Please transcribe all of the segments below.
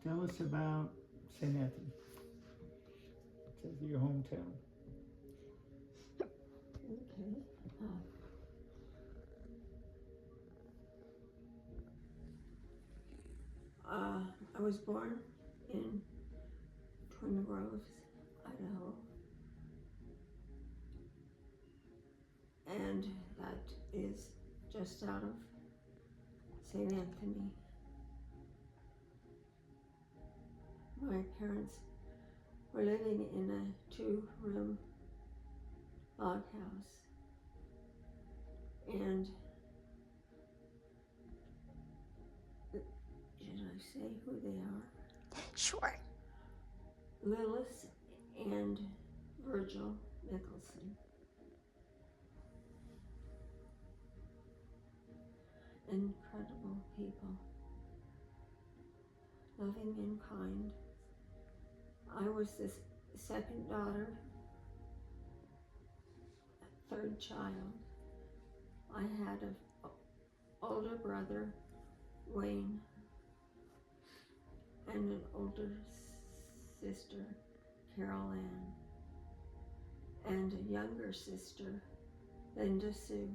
Tell us about St. Anthony. It says your hometown. Okay. I was born in Twin Groves, Idaho, and that is just out of St. Anthony. My parents were living in a 2-room log house, and should I say who they are? Sure. Lilith and Virgil Nicholson. Incredible people, loving and kind. I was the second daughter, third child. I had an older brother, Wayne, and an older sister, Carol Ann, and a younger sister, Linda Sue.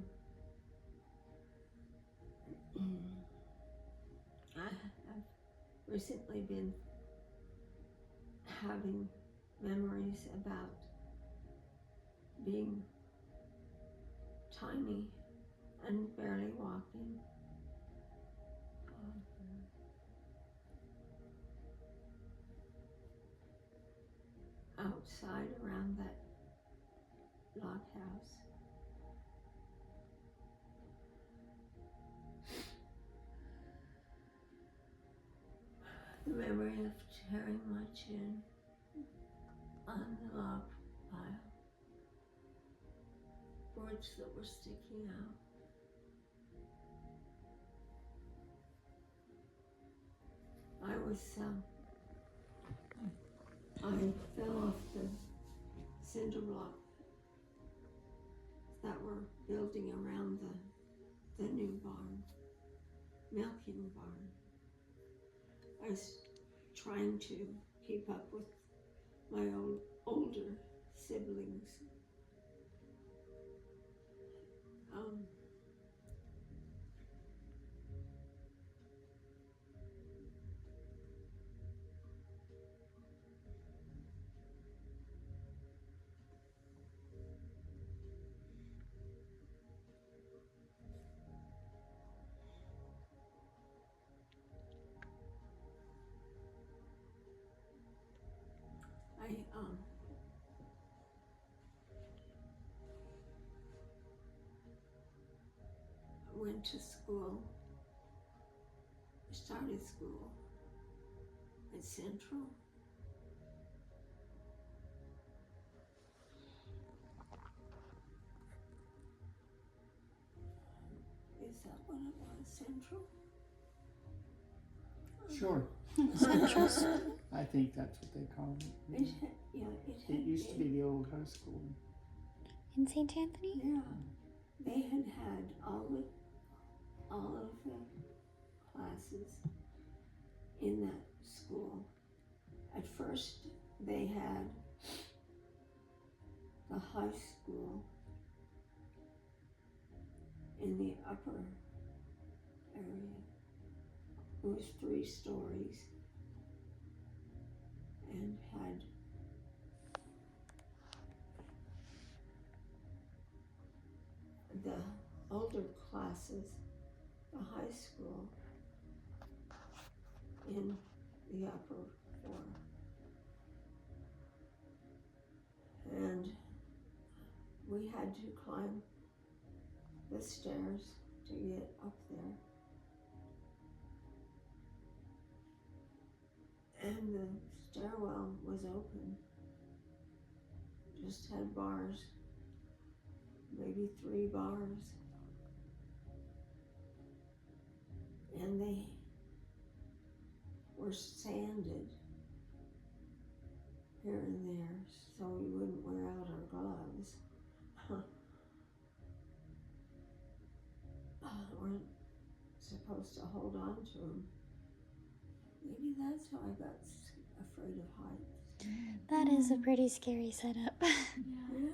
I have recently been having memories about being tiny and barely walking. Outside around that log house. The memory of tearing my chin on the log pile. Words that were sticking out. I fell off the cinder block that were building around the new barn, milking barn. I was trying to keep up with my older siblings. I went to school. I started school at Central. Is that what it was, Central? Sure. Central School. I think that's what they call it. It Used to be the old high school. In St. Anthony? Yeah, they had all of the classes in that school. At first, they had the high school in the upper area. It was 3 stories and had the older classes, the high school, in the upper floor. And we had to climb the stairs to get up there. And the stairwell was open, just had bars, maybe 3 bars. And they were sanded here and there so we wouldn't wear out our gloves. We're supposed to hold on to them. Maybe that's that's how I got afraid of heights. That is a pretty scary setup. Yeah.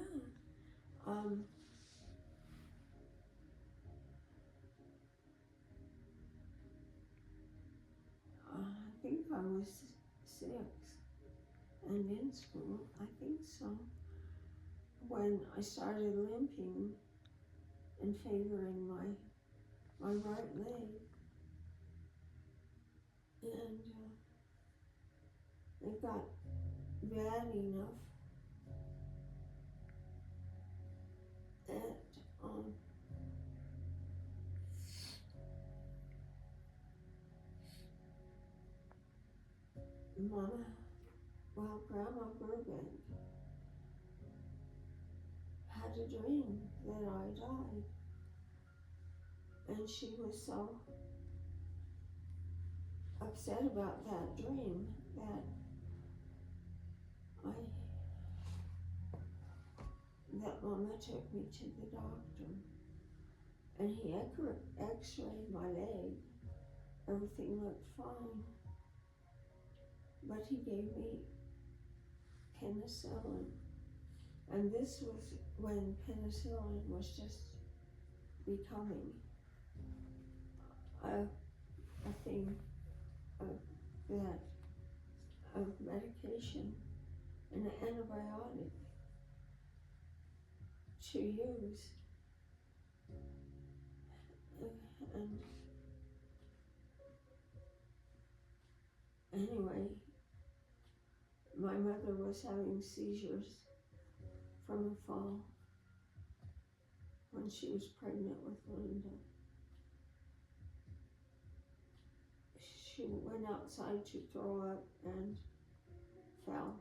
I think I was 6 and in school, I think so, when I started limping and favoring my right leg. And it got bad enough that Grandma Burbank had a dream that I died. And she was so upset about that dream that Mama took me to the doctor, and he x-rayed my leg. Everything looked fine, but he gave me penicillin, and this was when penicillin was just becoming a thing of medication and an antibiotic to use. And anyway, my mother was having seizures from a fall when she was pregnant with Linda. She went outside to throw up and fell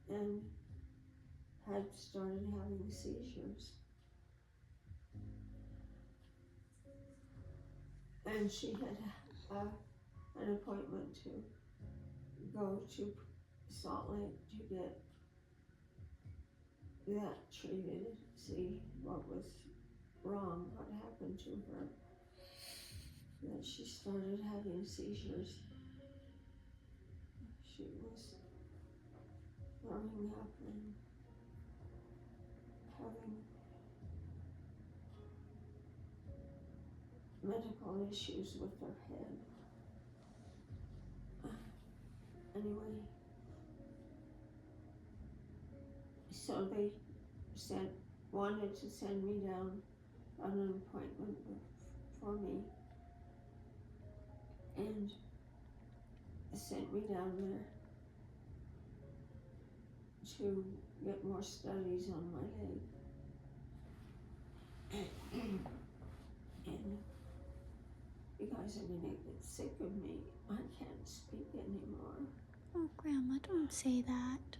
and had started having seizures. And she had an appointment to go to Salt Lake to get that treated, see what was wrong, what happened to her. That she started having seizures. She was throwing up and having medical issues with her head. Anyway, so they wanted to send me down on an appointment for me, and sent me down there to get more studies on my leg. And you guys are gonna get sick of me. I can't speak anymore. Oh, Grandma, don't say that.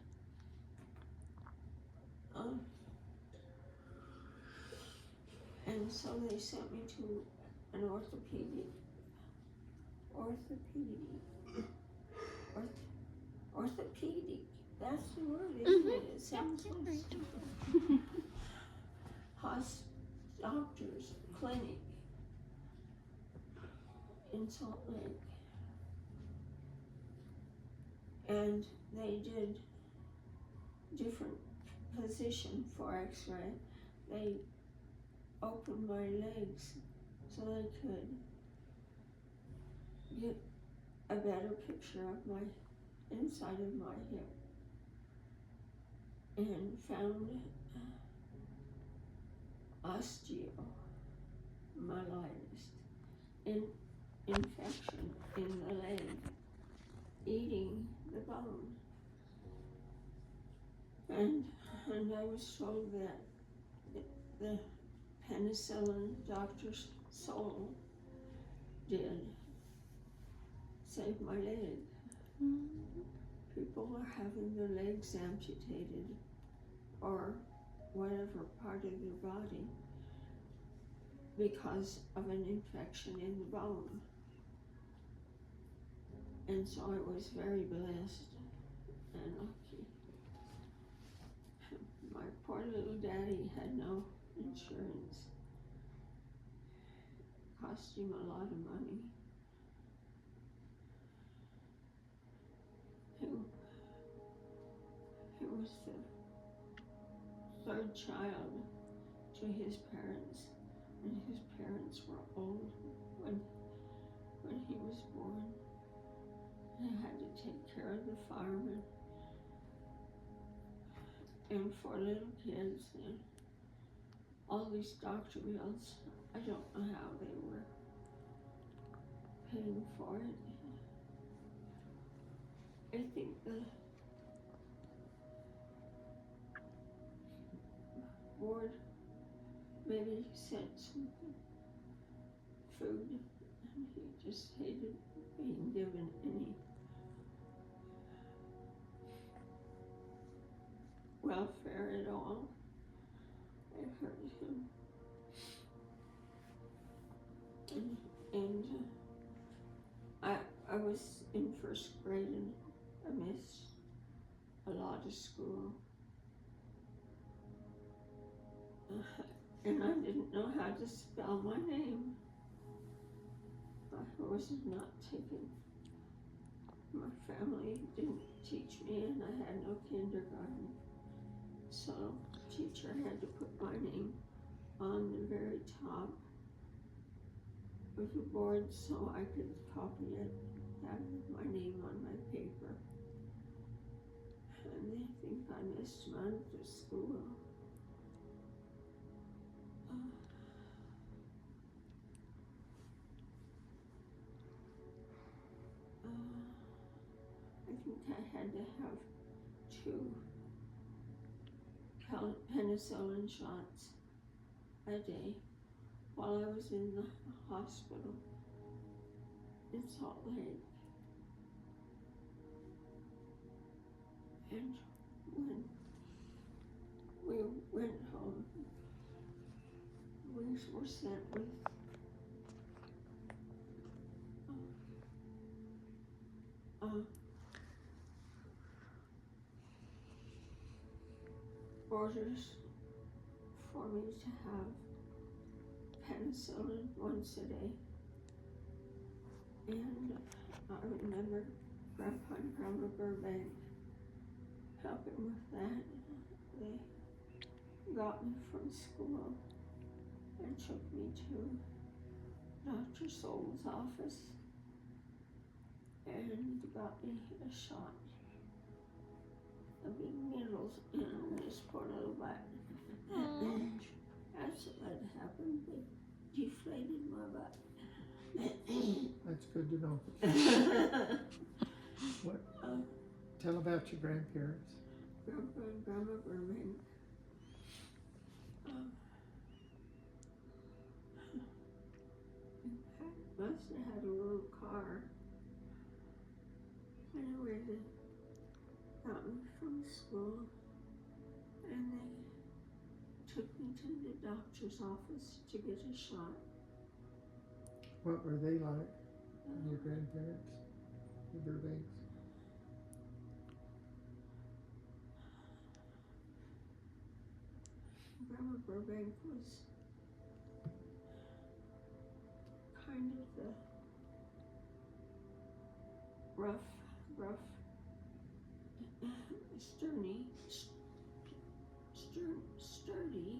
And so they sent me to an orthopedic, that's the word, isn't it? It sounds Right. doctor's clinic in Salt Lake. And they did different position for x-ray. They opened my legs so they could get a better picture of my inside of my hip, and found osteomyelitis, infection in the leg, eating the bone. And I was told that the penicillin Dr. Soul did save my leg. People are having their legs amputated or whatever part of their body because of an infection in the bone. And so I was very blessed and lucky. My poor little daddy had no insurance. Cost him a lot of money. was the third child to his parents, and his parents were old when he was born. They had to take care of the farm and 4 little kids and all these doctor bills. I don't know how they were paying for it. I think the board maybe sent some food, and he just hated being given any welfare at all. It hurt him. And I was in first grade and I missed a lot of school. And I didn't know how to spell my name. I was not taken. My family didn't teach me, and I had no kindergarten. So the teacher had to put my name on the very top of the board so I could copy it, have my name on my paper. And I think I missed months of school. I think I had to have 2 penicillin shots a day while I was in the hospital in Salt Lake. And when we went home, we were sent with orders for me to have penicillin once a day. And I remember Grandpa and Grandma Burbank helping with that. They got me from school and took me to Dr. Soul's office and got me a shot. A big needles in this poor little butt. And that's what happened. They deflated my butt. That's good to know. What? Tell about your grandparents. Grandpa and Grandma Burbank. Must have had a little car. Anyway, they got me from school and they took me to the doctor's office to get a shot. What were they like? Your grandparents? The Burbanks? Grandma Burbank was kind of the rough, sturdy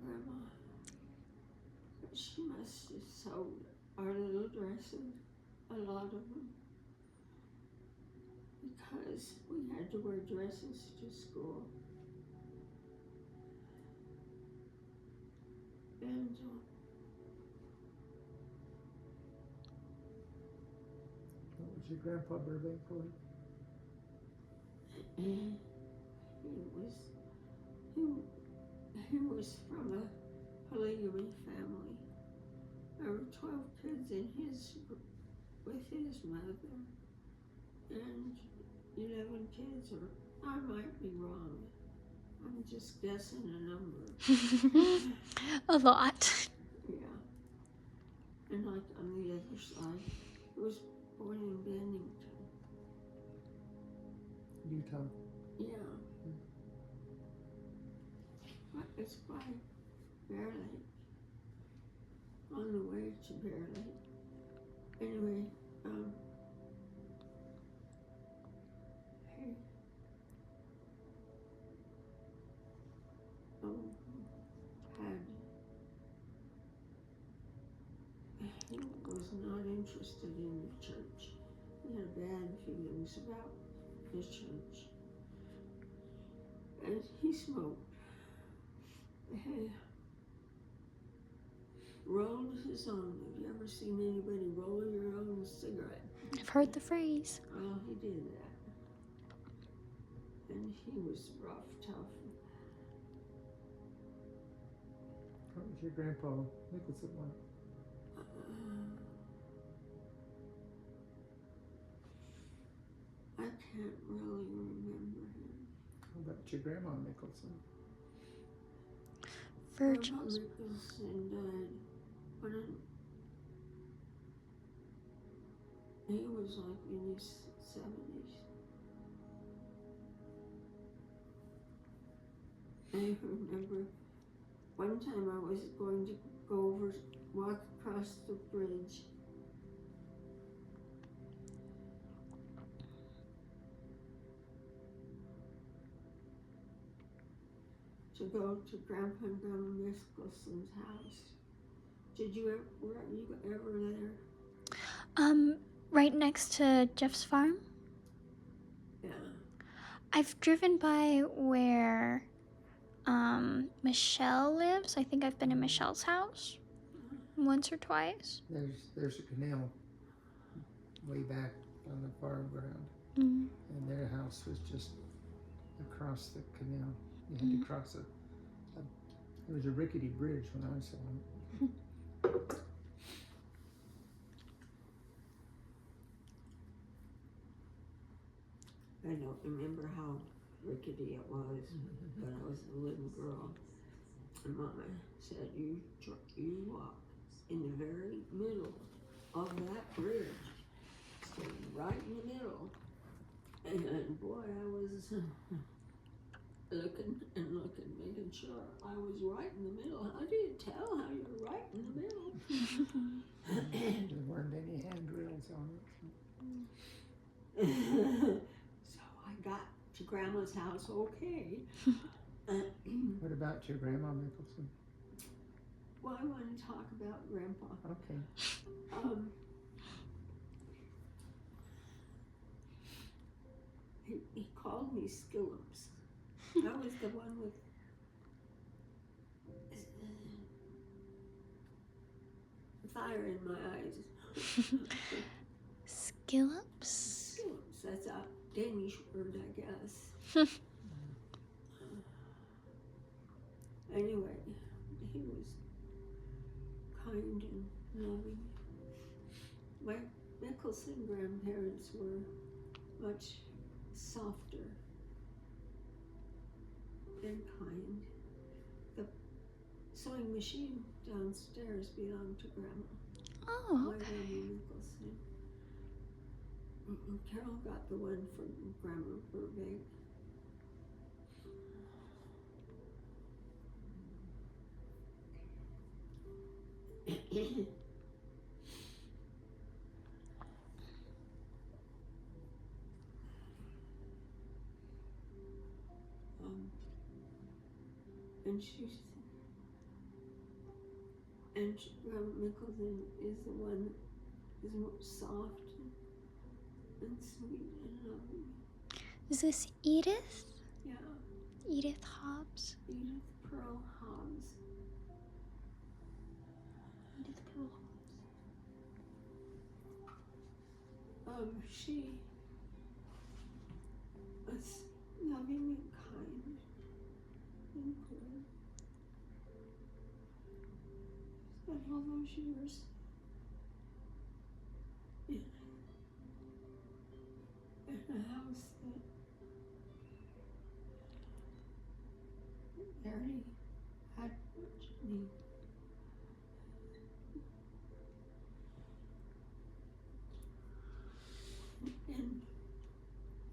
grandma. She must have sewed our little dresses, a lot of them, because we had to wear dresses to school. And What was your Grandpa Burbank like? He was from a polygamy family. There were 12 kids with his mother, and 11 kids, or I might be wrong. I'm just guessing a number. A lot. Yeah. And like on the other side, he was born in Bennington. Utah. Yeah. But it's by Bear Lake. On the way to Bear Lake. Anyway, he he was not interested in the church. He had bad feelings about his church. And he smoked. He rolled his own. Have you ever seen anybody roll your own cigarette? I've heard the phrase. Well, he did that. And he was rough, tough. What was your grandpa Nicholson like? I can't really remember him. How about your grandma Nicholson? Virgins. Grandpa Nicholson died when he was like in his 70s. I remember one time I was going to walk across the bridge. To go to Grandpa and Grandma Nicholson's house. Were you ever there? Right next to Jeff's farm. Yeah. I've driven by where Michelle lives. I think I've been in Michelle's house once or twice. There's a canal way back on the farm ground, Mm. and their house was just across the canal. You had to cross it was a rickety bridge when I saw it. I don't remember how rickety it was, but I was a little girl. And Mama said, you walk in the very middle of that bridge. Stay right in the middle. And boy, I was looking and looking, making sure I was right in the middle. How do you tell how you're right in the middle? There weren't any handrails on it. So I got to Grandma's house okay. What about your grandma Nicholson? Well, I want to talk about Grandpa. Okay. He called me Skillops. I was the one with fire in my eyes. Skillops? Skillops, that's a Danish word, I guess. Anyway, he was kind and loving. My Nicholson grandparents were much softer and kind. The sewing machine downstairs belonged to Grandma. Oh, My okay. Grandma Nicholson. Carol got the one from Grandma Burbank. Grandma Nicholson is the one that is more soft and sweet and loving. Is this Edith? Yeah, Edith Hobbs? Edith Pearl Hobbs. Edith Pearl She was loving and kind and good. Spent all those years in a house that barely had much need. And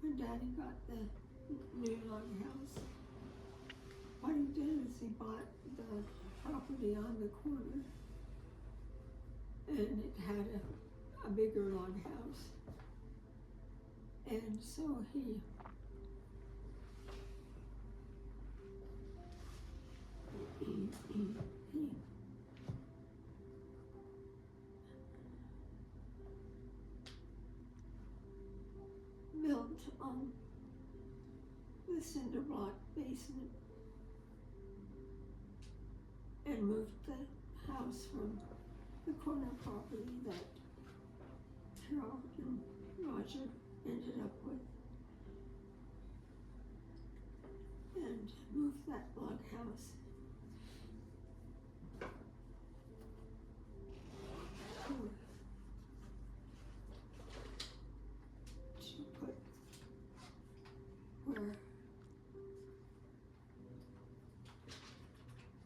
when Daddy got the new log house, what he did is he bought the property on the corner, and it had a bigger log house. And so he the cinder block basement and moved the house from the corner property that Carol and Roger ended up with, and moved that log house to put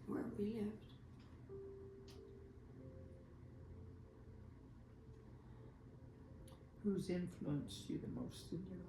where we lived. Who's influenced you the most in your life?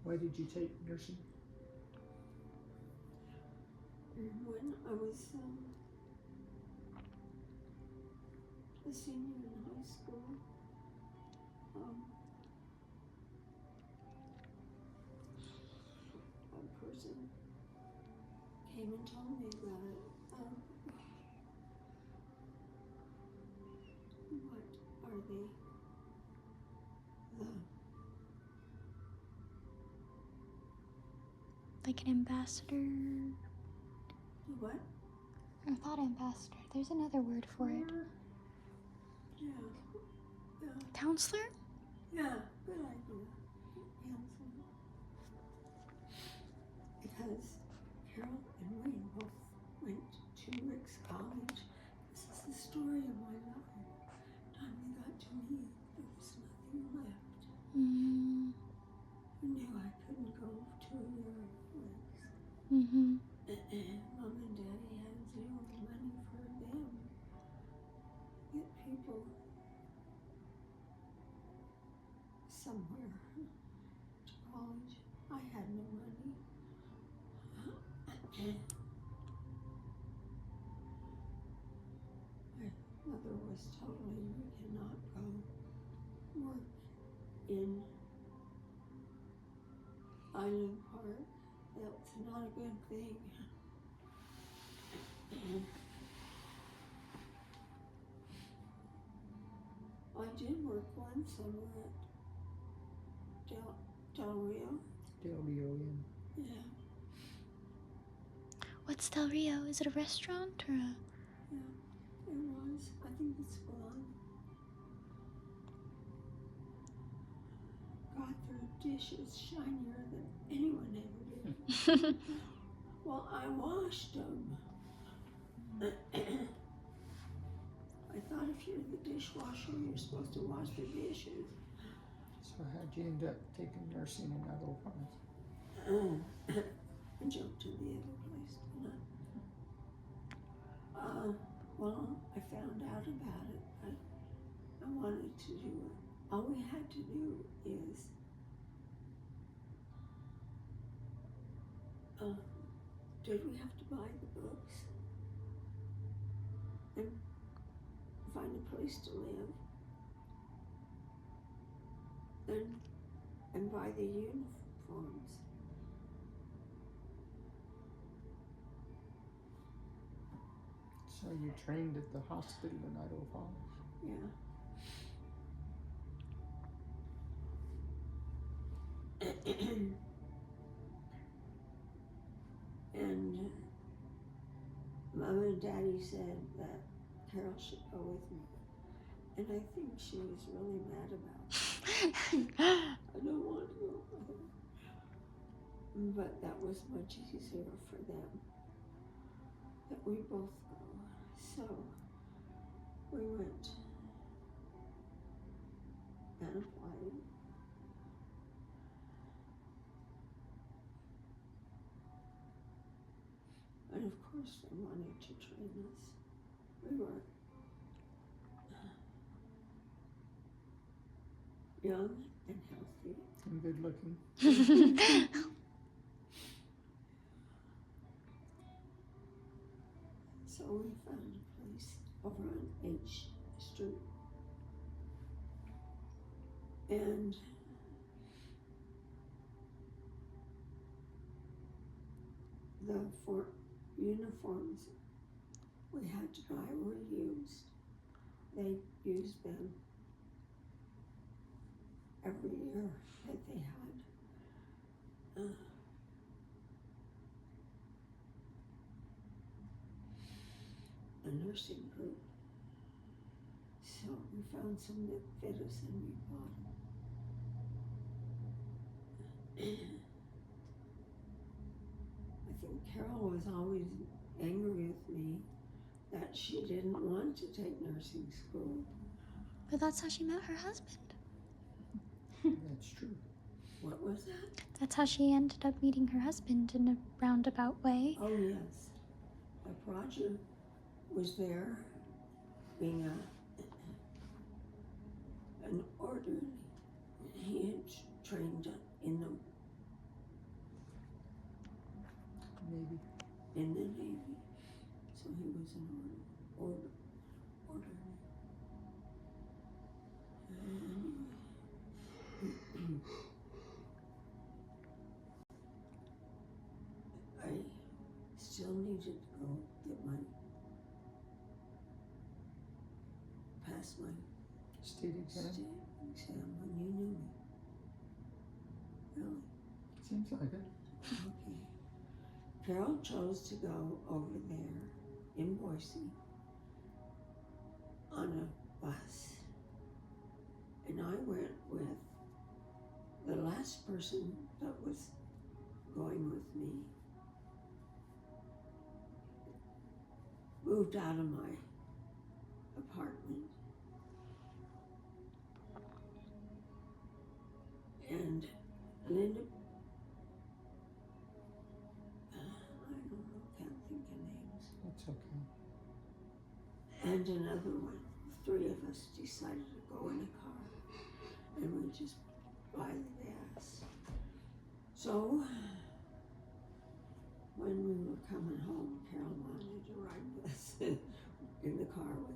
Why did you take nursing? When I was a senior in high school, a person came and told me that what are they? Like an ambassador? The what? Or thought ambassador. There's another word for it. Yeah. Counselor? Yeah, good idea. Counselor. Because Carol and Wayne both went to Rick's college. This is the story of my life. Time they got to me, there was nothing left. Mm-hmm. I knew I couldn't go to Rick's. Mm-hmm. Mom and Daddy had zero money for them. Get people somewhere to college. I had no money. My mother was totally, you cannot go work in Island Park. That's not a good thing. I did work one summer at Del Rio. Del Rio Inn. Yeah, What's Del Rio? Is it a restaurant or a... yeah, it was. I think it's gone. God, their dishes shinier than anyone ever did. Well, I washed them. I thought if you're the dishwasher, you're supposed to wash the dishes. So how'd you end up taking nursing in Idaho Falls? I jumped to the other place, didn't I? Well, I found out about it. I wanted to do it. All we had to do is did we have to buy the books and find a place to live and buy the uniforms? So you trained at the hospital in Idaho Falls? Yeah. And Mom and Daddy said that Carol should go with me. And I think she was really mad about it. I don't want to go with her. But that was much easier for them. That we both go. So we went and applied. And of course they wanted to train us. We were young and healthy. And good looking. So we found a place over on H Street. And the uniforms we had to buy were used. They used them every year that they had a nursing group. So we found some that fit us and we bought them. I think Carol was always angry with me that she didn't want to take nursing school. But that's how she met her husband. That's true. What was that? That's how she ended up meeting her husband in a roundabout way. Oh yes, Roger was there being an orderly. He had trained in the Maybe. Navy, so he was an orderly. I still needed to go get my pass my State exam. exam when you knew me. Really? Seems like it. Okay. Carol chose to go over there in Boise on a bus. And I went with the last person that was going with me. Moved out of my apartment. And Linda, I don't know, can't think of names. That's okay. And another one. Three of us decided to go in a car and we just buy the gas. So when we were coming home, Carol wanted to ride with us in the car with